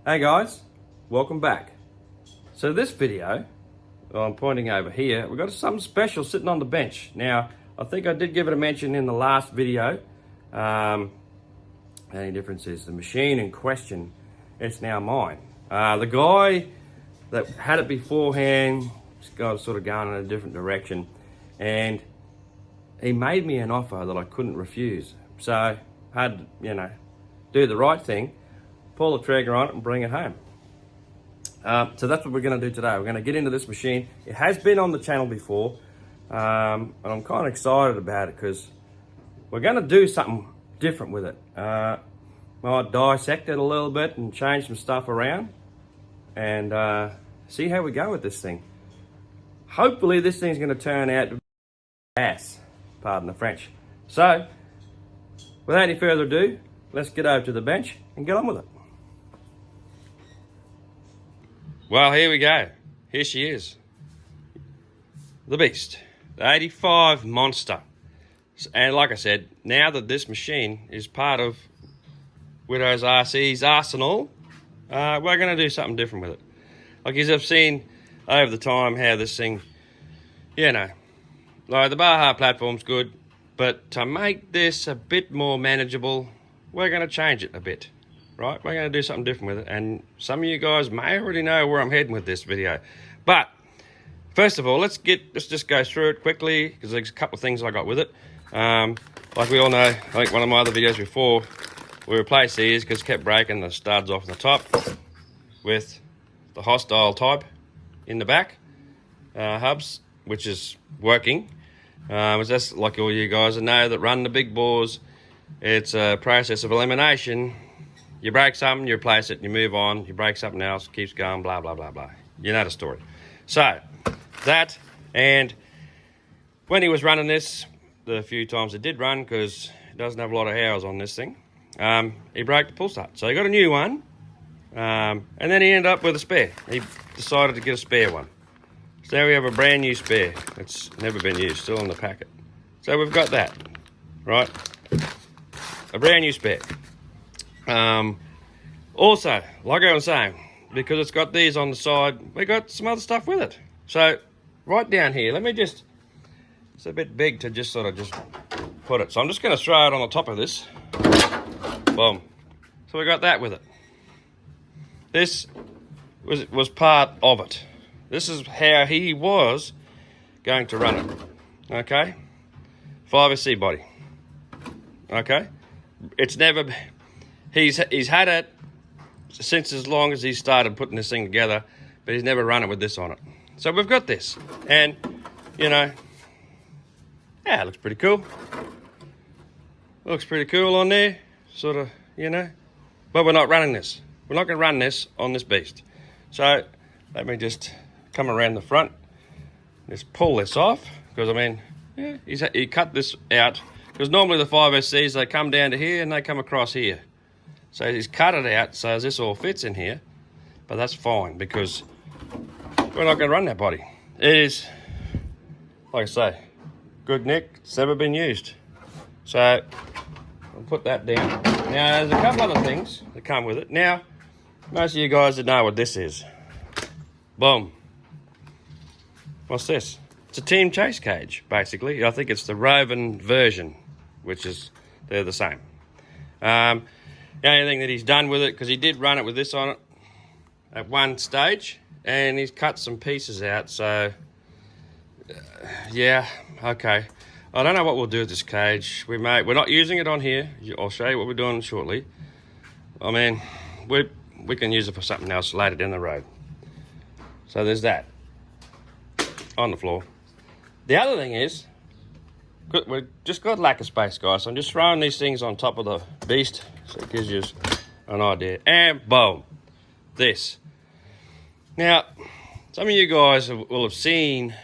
Hey guys, welcome back. So this video, I'm pointing over here, we've got something special sitting on the bench. Now, I think I did give it a mention in the last video. The only difference is the machine in question, it's now mine. The guy that had it beforehand, was sort of going in a different direction, and he made me an offer that I couldn't refuse. So I had to, do the right thing, pull the trigger on it and bring it home. So that's what we're going to do today. We're going to get into this machine. It has been on the channel before, and I'm kind of excited about it because we're going to do something different with it. Might dissect it a little bit and change some stuff around and see how we go with this thing. Hopefully this thing's going to turn out to be ass, pardon the French. So, without any further ado, let's get over to the bench and get on with it. Well, here we go. Here she is. The beast. The 85 Monster. And like I said, now that this machine is part of Widows RC's arsenal, we're going to do something different with it. Like as I've seen over the time how this thing, like the Baja platform's good, but to make this a bit more manageable, we're going to change it a bit. Right, we're going to do something different with it, and some of you guys may already know where I'm heading with this video. But first of all, let's just go through it quickly because there's a couple of things I got with it. Like we all know, I think one of my other videos before, we replaced these because it kept breaking the studs off the top with the hostile type in the back hubs, which is working. It's just like all you guys know that run the big bores. It's a process of elimination. You break something, you replace it, you move on, you break something else, keeps going, blah, blah, blah, blah. You know the story. So, that, and when he was running this, the few times it did run, because it doesn't have a lot of hours on this thing, he broke the pull start. So he got a new one, and then he ended up with a spare. He decided to get a spare one. So now we have a brand new spare. It's never been used, still in the packet. So we've got that, right? A brand new spare. Also, like I was saying, because it's got these on the side, we got some other stuff with it. So, right down here, let me just, it's a bit big to just sort of just put it. So I'm just going to throw it on the top of this. Boom. So we got that with it. This was part of it. This is how he was going to run it. Okay? 5SC body. Okay? It's never... He's had it since as long as he started putting this thing together, but he's never run it with this on it. So we've got this, and yeah, it looks pretty cool. Looks pretty cool on there, sort of, but we're not running this. We're not going to run this on this beast. So let me just come around the front, just pull this off, because he cut this out, because normally the 5SCs, they come down to here and they come across here. So he's cut it out so this all fits in here, but that's fine because we're not going to run that body. It is, like I say, good nick, it's never been used. So I'll put that down. Now there's a couple other things that come with it. Now, most of you guys that know what this is. Boom. What's this? It's a team chase cage, basically. I think it's the Roven version, which is, they're the same. The only thing that he's done with it, because he did run it with this on it at one stage, and he's cut some pieces out, so yeah, okay. I don't know what we'll do with this cage. We're not using it on here. I'll show you what we're doing shortly. We can use it for something else later down the road. So there's that on the floor. The other thing is, we've just got lack of space, guys. So I'm just throwing these things on top of the beast so it gives you an idea. And boom, this. Now, some of you guys will have seen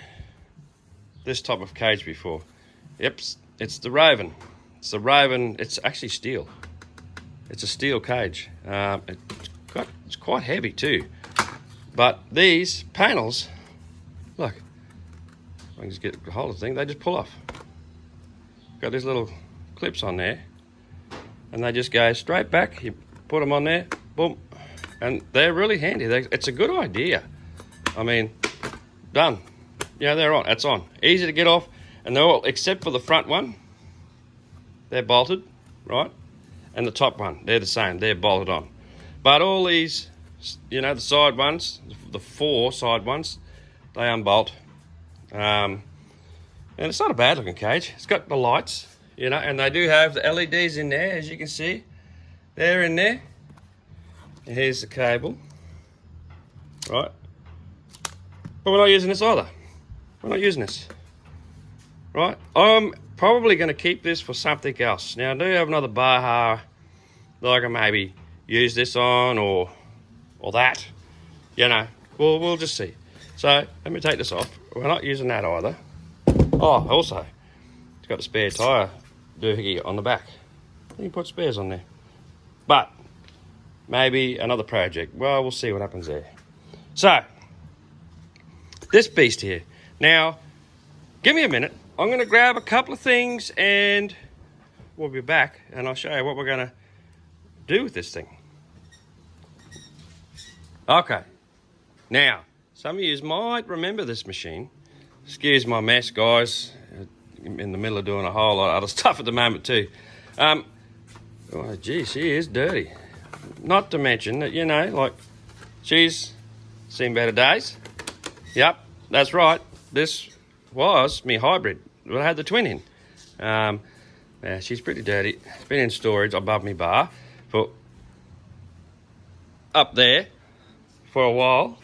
this type of cage before. Yep, it's the Roven. It's the Roven. It's actually steel. It's a steel cage. It's quite heavy too. But these panels, look, I can just get a hold of the thing. They just pull off. Got these little clips on there, and they just go straight back. You put them on there, boom, And they're really handy. It's a good idea. I mean, done. Yeah, they're on. It's on. Easy to get off. And they're all, except for the front one, they're bolted, right? And the top one, they're the same. They're bolted on. But all these, you know, the side ones, the 4 side ones, they unbolt. And it's not a bad looking cage. It's got the lights, you know, and they do have the LEDs in there, as you can see. They're in there. And here's the cable, right? But we're not using this either. We're not using this, right? I'm probably going to keep this for something else. Now, I do have another Baja that I can maybe use this on, or that, you know. We'll just see. So let me take this off. We're not using that either. Oh, also, it's got a spare tyre doohickey on the back. You can put spares on there. But maybe another project. Well, we'll see what happens there. So, this beast here. Now, give me a minute. I'm going to grab a couple of things and we'll be back and I'll show you what we're going to do with this thing. Okay. Now, some of you might remember this machine. Excuse my mess, guys. In the middle of doing a whole lot of other stuff at the moment too. Oh, gee, she is dirty. Not to mention that, you know, like, she's seen better days. Yep, that's right. This was me hybrid. Well, I had the twin in. Yeah, she's pretty dirty. It's been in storage above me bar for up there for a while.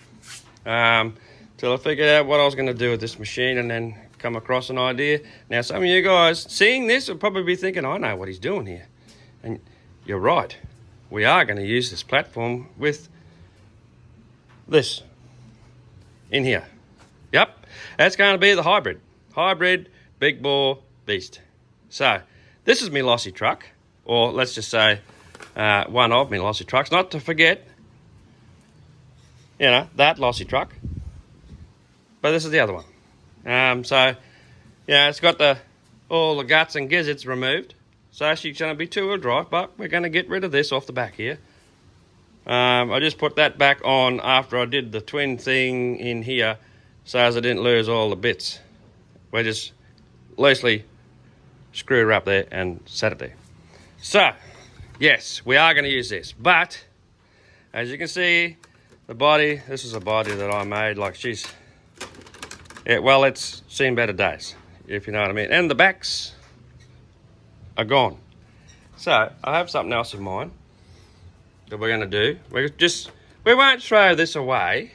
Till I figured out what I was going to do with this machine and then come across an idea. Now, some of you guys seeing this will probably be thinking, I know what he's doing here. And you're right. We are going to use this platform with this in here. Yep, that's going to be the hybrid big bore beast. So this is my lossy truck, or let's just say one of my lossy trucks, not to forget, you know, that lossy truck, but this is the other one. So yeah, it's got all the guts and gizzards removed, so she's going to be 2-wheel drive, but we're going to get rid of this off the back here. I just put that back on after I did the twin thing in here, so as I didn't lose all the bits. We just loosely screw her up there and set it there. So, yes, we are going to use this, but as you can see, the body, this is a body that I made, like well, it's seen better days, if you know what I mean. And the backs are gone. So, I have something else in mind that we're going to do. We won't throw this away.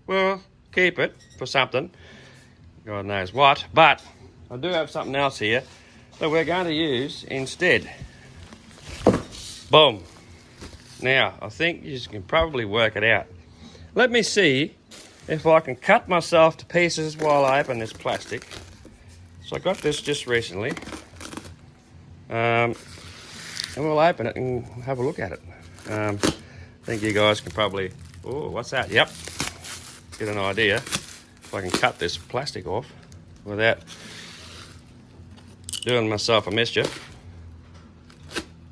We'll keep it for something. God knows what. But I do have something else here that we're going to use instead. Boom. Now, I think you can probably work it out. Let me see if I can cut myself to pieces while I open this plastic. So I got this just recently. And we'll open it and have a look at it. I think you guys can probably... Oh, what's that? Yep. Get an idea if I can cut this plastic off without doing myself a mischief.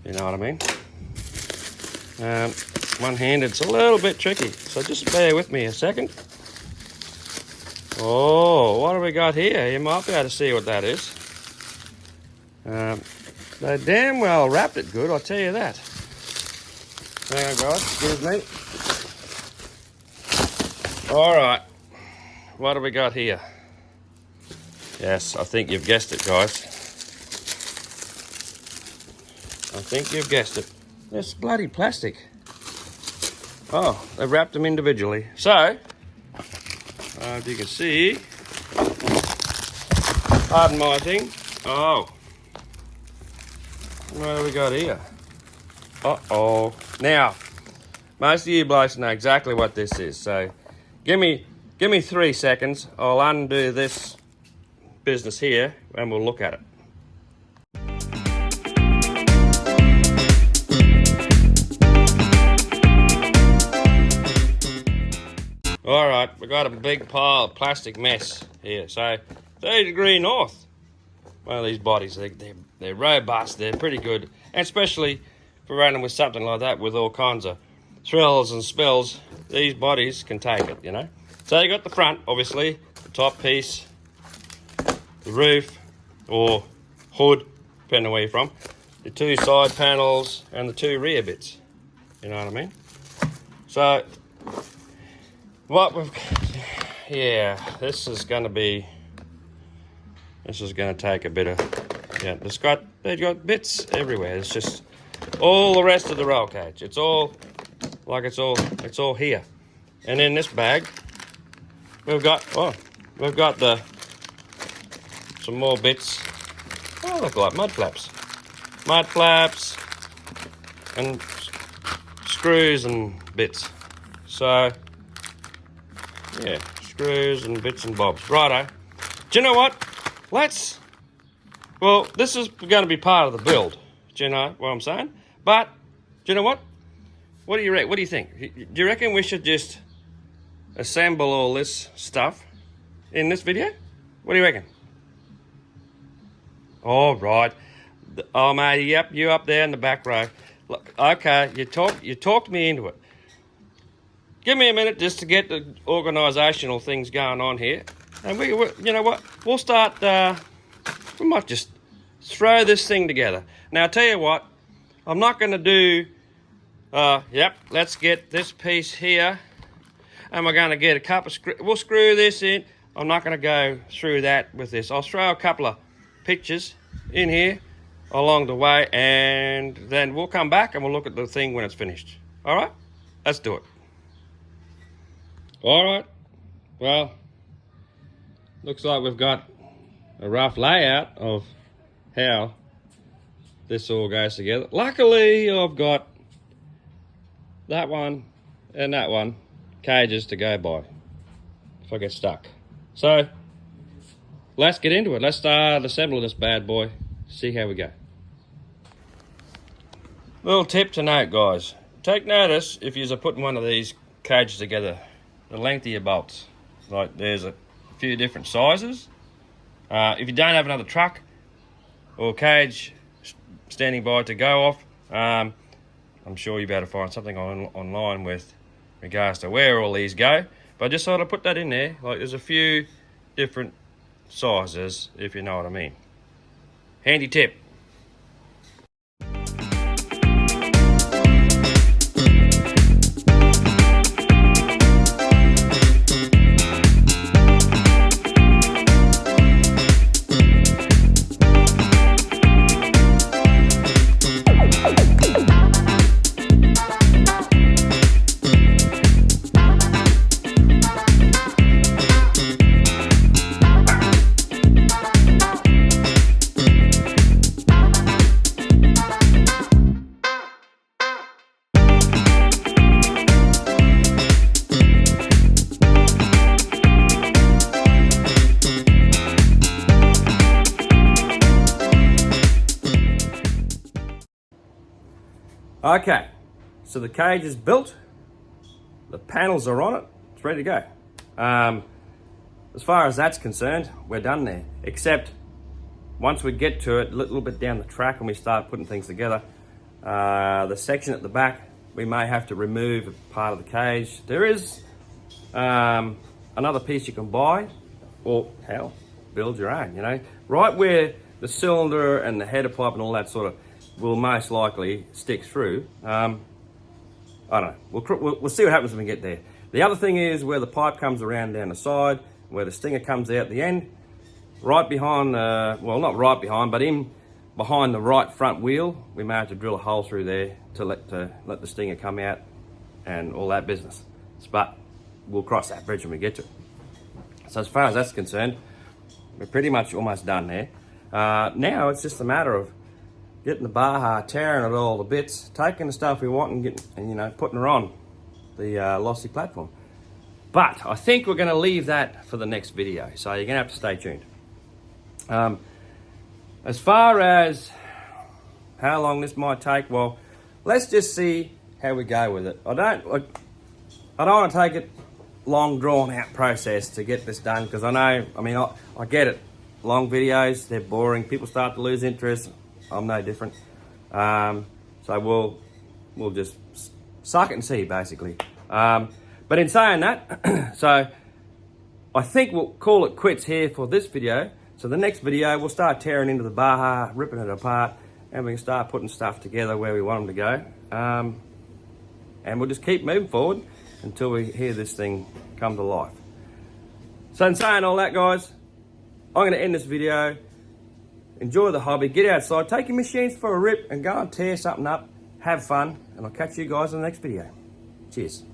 You know what I mean? One-handed, it's a little bit tricky, so just bear with me a second. Oh, what have we got here? You might be able to see what that is. They damn well wrapped it good, I'll tell you that. Hang on, guys, excuse me. All right, what have we got here? Yes, I think you've guessed it, guys. I think you've guessed it. It's bloody plastic. Oh, they've wrapped them individually. So, if you can see, pardon my thing. Oh, what have we got here? Uh-oh. Now, most of you blokes know exactly what this is, so give me 3 seconds. I'll undo this business here and we'll look at it. All right, we've got a big pile of plastic mess here. So 30 degree north. One of these bodies, they're robust, they're pretty good, and especially for running with something like that with all kinds of thrills and spills, these bodies can take it, you know. So you got the front, obviously, the top piece, the roof or hood, depending on where you're from, the two side panels and the two rear bits, you know what I mean. So what we've, yeah, this is going to take a bit of, yeah, they've got bits everywhere. It's just all the rest of the roll cage. It's all like it's all here. And in this bag we've got some more bits. Oh, look like mud flaps and screws and bits. So yeah, screws and bits and bobs. Righto. Do you know what? Well, this is going to be part of the build. Do you know what I'm saying? But do you know what? What do you reckon? What do you think? Do you reckon we should just assemble all this stuff in this video? What do you reckon? All right. Oh, mate, yep, you up there in the back row. Look, okay, you talked me into it. Give me a minute just to get the organisational things going on here, and we you know what? We'll start. We might just throw this thing together. Now, I'll tell you what. I'm not going to do. Yep, let's get this piece here, and we're going to get a couple of screws. We'll screw this in. I'm not going to go through that with this. I'll throw a couple of pictures in here along the way, and then we'll come back and we'll look at the thing when it's finished. All right, let's do it. All right, well, looks like we've got a rough layout of how this all goes together. Luckily, I've got that one and that one cages to go by if I get stuck. So let's get into it. Let's start assembling this bad boy, see how we go. Little tip to note, guys. Take notice if you're putting one of these cages together, the length of your bolts. Like, there's a few different sizes. If you don't have another truck or cage standing by to go off, I'm sure you'll be able to find something online with regards to where all these go. But I just sort of put that in there. Like, there's a few different sizes, if you know what I mean. Handy tip. Okay, so the cage is built, the panels are on it, it's ready to go. As far as that's concerned, we're done there. Except once we get to it a little bit down the track and we start putting things together, the section at the back, we may have to remove a part of the cage. There is another piece you can buy, or hell, build your own, you know. Right where the cylinder and the header pipe and all that sort of will most likely stick through. I don't know. We'll see what happens when we get there. The other thing is where the pipe comes around down the side, where the stinger comes out the end, right behind, well, not right behind, but in behind the right front wheel, we may have to drill a hole through there to let the stinger come out and all that business. But we'll cross that bridge when we get to it. So as far as that's concerned, we're pretty much almost done there. Now it's just a matter of getting the Baja, tearing it all to bits, taking the stuff we want and you know, putting her on the Lossy platform. But I think we're going to leave that for the next video, so you're going to have to stay tuned. As far as how long this might take, well, let's just see how we go with it. I don't want to take it long drawn out process to get this done, because I get it. Long videos, they're boring. People start to lose interest. I'm no different. So we'll just suck it and see, basically. But in saying that, so I think we'll call it quits here for this video. So the next video, we'll start tearing into the Baja, ripping it apart, and we can start putting stuff together where we want them to go. And we'll just keep moving forward until we hear this thing come to life. So in saying all that, guys, I'm going to end this video. Enjoy the hobby, get outside, take your machines for a rip and go and tear something up. Have fun, and I'll catch you guys in the next video. Cheers.